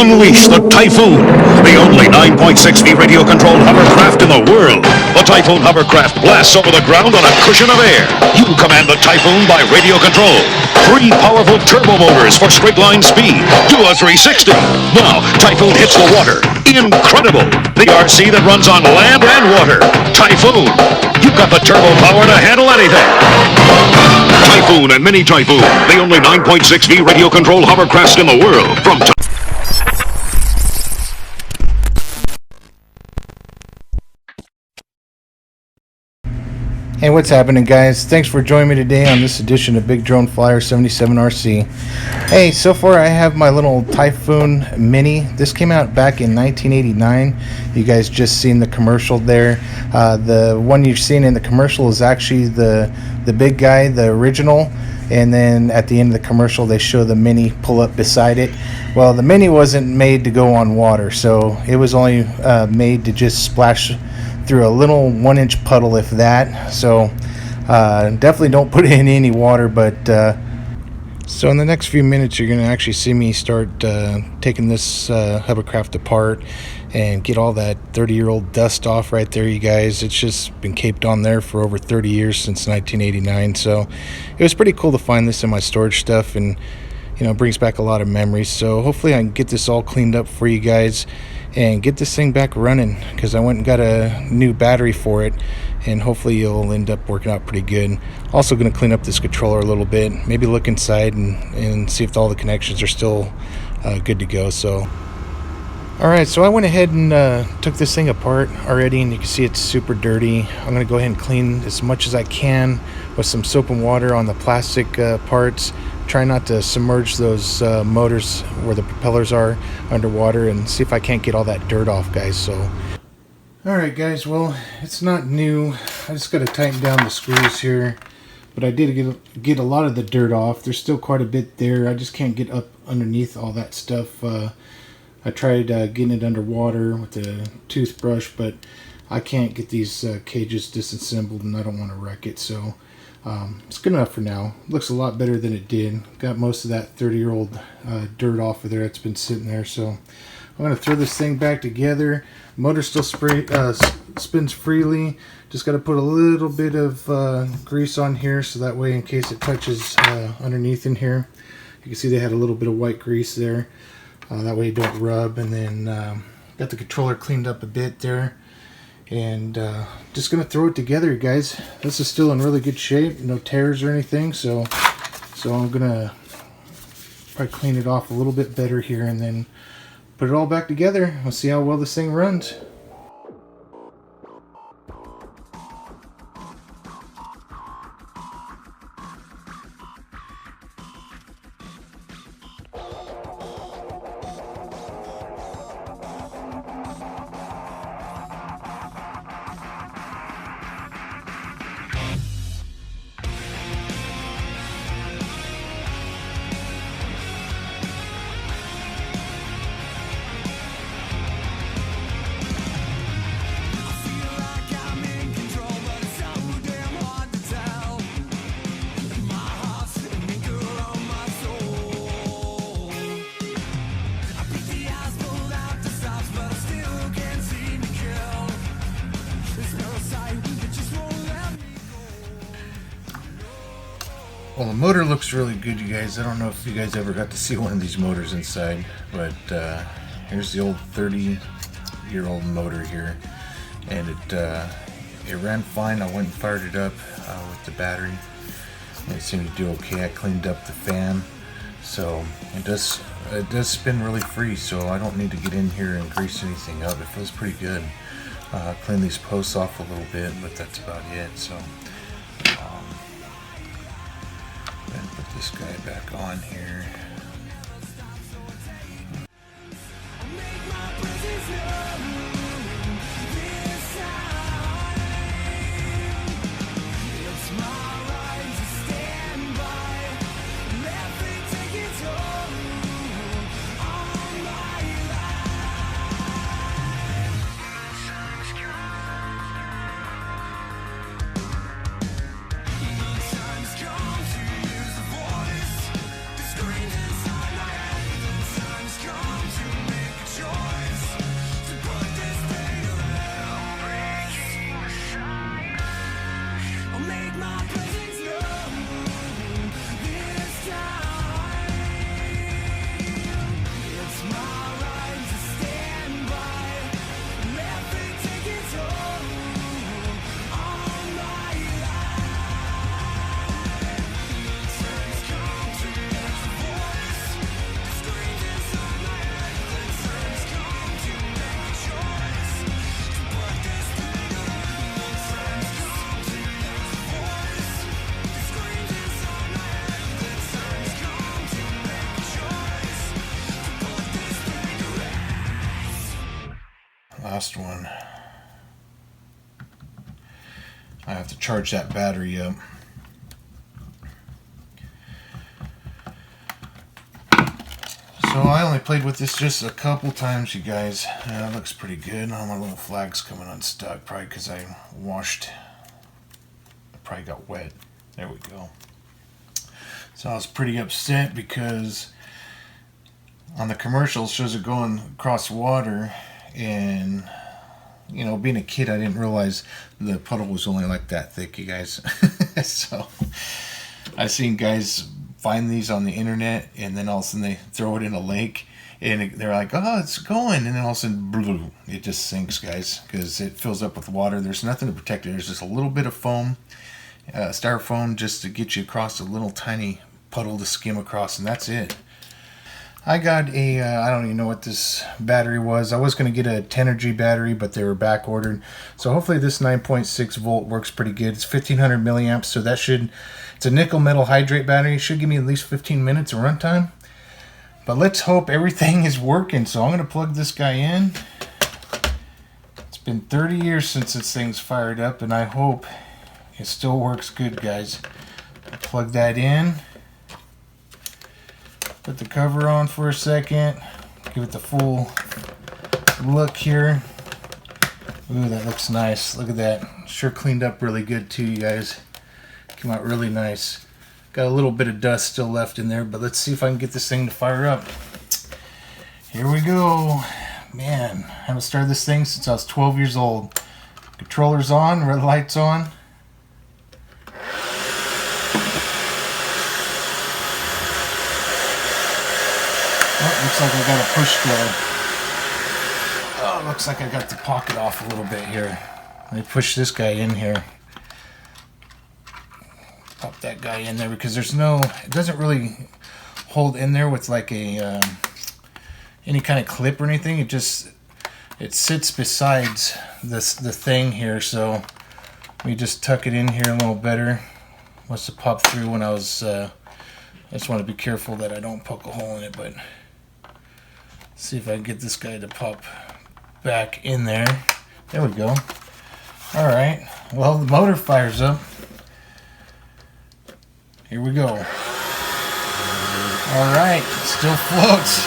Unleash the Typhoon, the only 9.6V radio-controlled hovercraft in the world. The Typhoon Hovercraft blasts over the ground on a cushion of air. You command the Typhoon by radio control. 3 powerful turbo motors for straight-line speed. Do a 360. Now, Typhoon hits the water. Incredible. The RC that runs on land and water. Typhoon. You've got the turbo power to handle anything. Typhoon and Mini Typhoon, the only 9.6V radio-controlled hovercrafts in the world. From Hey, what's happening, guys? Thanks for joining me today on this edition of Big Drone Flyer 77 RC. Hey, so far I have my little Typhoon Mini. This came out back in 1989. You guys just seen the commercial there. The one you've seen in the commercial is actually the big guy, the original. And then at the end of the commercial they show the Mini pull up beside it. Well, the Mini wasn't made to go on water, so it was only made to just splash through a little 1-inch puddle, if that. So definitely don't put it in any water. But so in the next few minutes you're going to actually see me start taking this hovercraft apart and get all that 30-year-old dust off right there, you guys. It's just been caped on there for over 30 years, since 1989. So it was pretty cool to find this in my storage stuff, and you know, it brings back a lot of memories. So hopefully I can get this all cleaned up for you guys and get this thing back running, because I went and got a new battery for it, and hopefully it'll end up working out pretty good. Also going to clean up this controller a little bit, maybe look inside and see if all the connections are still good to go. So alright, so I went ahead and took this thing apart already, and you can see it's super dirty. I'm going to go ahead and clean as much as I can with some soap and water on the plastic parts. Try not to submerge those motors where the propellers are underwater, and see if I can't get all that dirt off, guys. So alright, guys, well, it's not new. I just got to tighten down the screws here, but I did get a lot of the dirt off. There's still quite a bit there. I just can't get up underneath all that stuff. I tried getting it underwater with a toothbrush, but I can't get these cages disassembled, and I don't want to wreck it. So it's good enough for now. Looks a lot better than it did. Got most of that 30-year-old dirt off of there. It's been sitting there. So I'm going to throw this thing back together. Motor still spins freely. Just got to put a little bit of grease on here, so that way in case it touches underneath in here. You can see they had a little bit of white grease there. That way you don't rub. And then got the controller cleaned up a bit there. And just going to throw it together, guys. This is still in really good shape. No tears or anything. So I'm going to probably clean it off a little bit better here, and then put it all back together. We'll see how well this thing runs. Well, the motor looks really good, you guys. I don't know if you guys ever got to see one of these motors inside, but here's the old 30-year-old motor here, and it ran fine. I went and fired it up with the battery, and it seemed to do okay. I cleaned up the fan, so it does spin really free, so I don't need to get in here and grease anything up. It feels pretty good. Clean these posts off a little bit, but that's about it. So and put this guy back on here. Screaming Last one. I have to charge that battery up. So I only played with this just a couple times, you guys. It looks pretty good. All my little flags coming unstuck, probably because I probably got wet. There we go. So I was pretty upset because on the commercials it shows it going across water, and you know, being a kid, I didn't realize the puddle was only like that thick, you guys. So I've seen guys find these on the internet, and then all of a sudden they throw it in a lake, and they're like, oh, it's going, and then all of a sudden, it just sinks, guys, because it fills up with water. There's nothing to protect it. There's just a little bit of foam, styrofoam, just to get you across a little tiny puddle to skim across, and that's it. I got a, I don't even know what this battery was. I was going to get a 10G battery, but they were back ordered. So hopefully this 9.6 volt works pretty good. It's 1500 milliamps, so that should, it's a nickel metal hydrate battery. It should give me at least 15 minutes of runtime. But let's hope everything is working. So I'm going to plug this guy in. It's been 30 years since this thing's fired up, and I hope it still works good, guys. Plug that in. Put the cover on for a second. Give it the full look here. Ooh, that looks nice. Look at that. Sure cleaned up really good too, you guys. Came out really nice. Got a little bit of dust still left in there, but let's see if I can get this thing to fire up. Here we go. Man, I haven't started this thing since I was 12 years old. Controller's on, red light's on. Oh, looks like I gotta push the... Oh, looks like I got the pocket off a little bit here. Let me push this guy in here. Pop that guy in there because there's no... It doesn't really hold in there with like a... any kind of clip or anything. It just... It sits besides the thing here, so... Let me just tuck it in here a little better. Must have popped through when I was... I just want to be careful that I don't poke a hole in it, but... See if I can get this guy to pop back in there. There we go. Alright. Well, the motor fires up. Here we go. Alright. Still floats.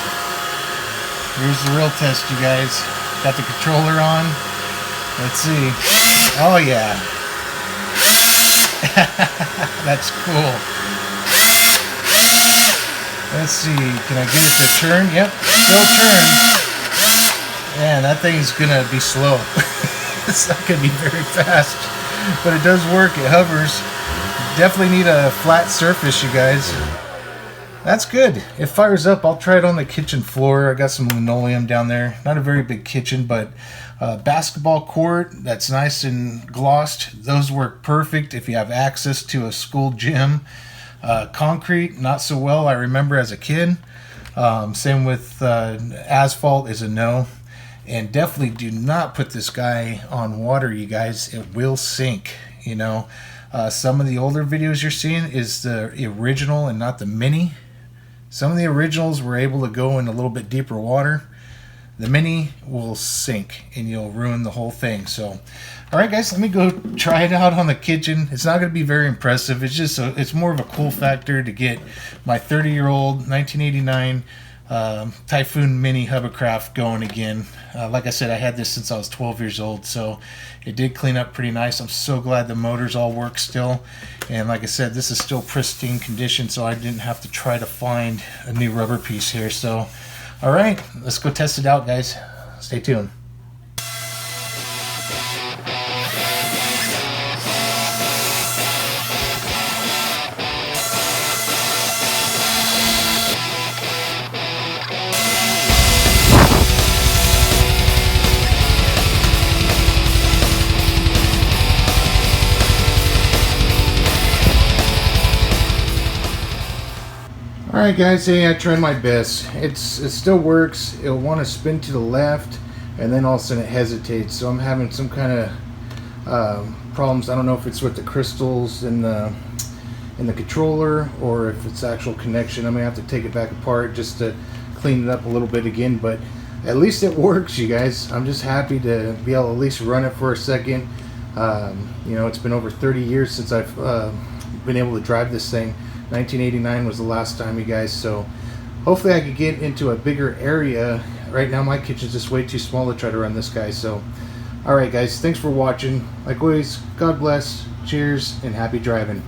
Here's the real test, you guys. Got the controller on. Let's see. Oh, yeah. That's cool. Let's see, can I get it to turn? Yep, still turn. Man, that thing's gonna be slow. It's not gonna be very fast, but it does work, it hovers. Definitely need a flat surface, you guys. That's good. It fires up. I'll try it on the kitchen floor. I got some linoleum down there. Not a very big kitchen, but basketball court that's nice and glossed. Those work perfect if you have access to a school gym. Concrete, not so well, I remember as a kid. Same with asphalt is a no. And definitely do not put this guy on water, you guys. It will sink, you know. Some of the older videos you're seeing is the original and not the mini. Some of the originals were able to go in a little bit deeper water. The mini will sink and you'll ruin the whole thing. So, alright guys, let me go try it out on the kitchen. It's not going to be very impressive. It's just it's more of a cool factor to get my 30-year-old 1989 Typhoon Mini Hovercraft going again. Like I said, I had this since I was 12 years old, so it did clean up pretty nice. I'm so glad the motors all work still. And like I said, this is still pristine condition, so I didn't have to try to find a new rubber piece here. So, alright, let's go test it out, guys. Stay tuned. Alright guys, hey, I tried my best. It still works. It'll want to spin to the left and then all of a sudden it hesitates. So I'm having some kind of problems. I don't know if it's with the crystals in the controller or if it's actual connection. I'm going to have to take it back apart just to clean it up a little bit again. But at least it works, you guys. I'm just happy to be able to at least run it for a second. You know, it's been over 30 years since I've been able to drive this thing. 1989 was the last time, you guys, so hopefully I could get into a bigger area. Right now my kitchen's just way too small to try to run this guy. So alright guys, thanks for watching. Like always, God bless, cheers, and happy driving.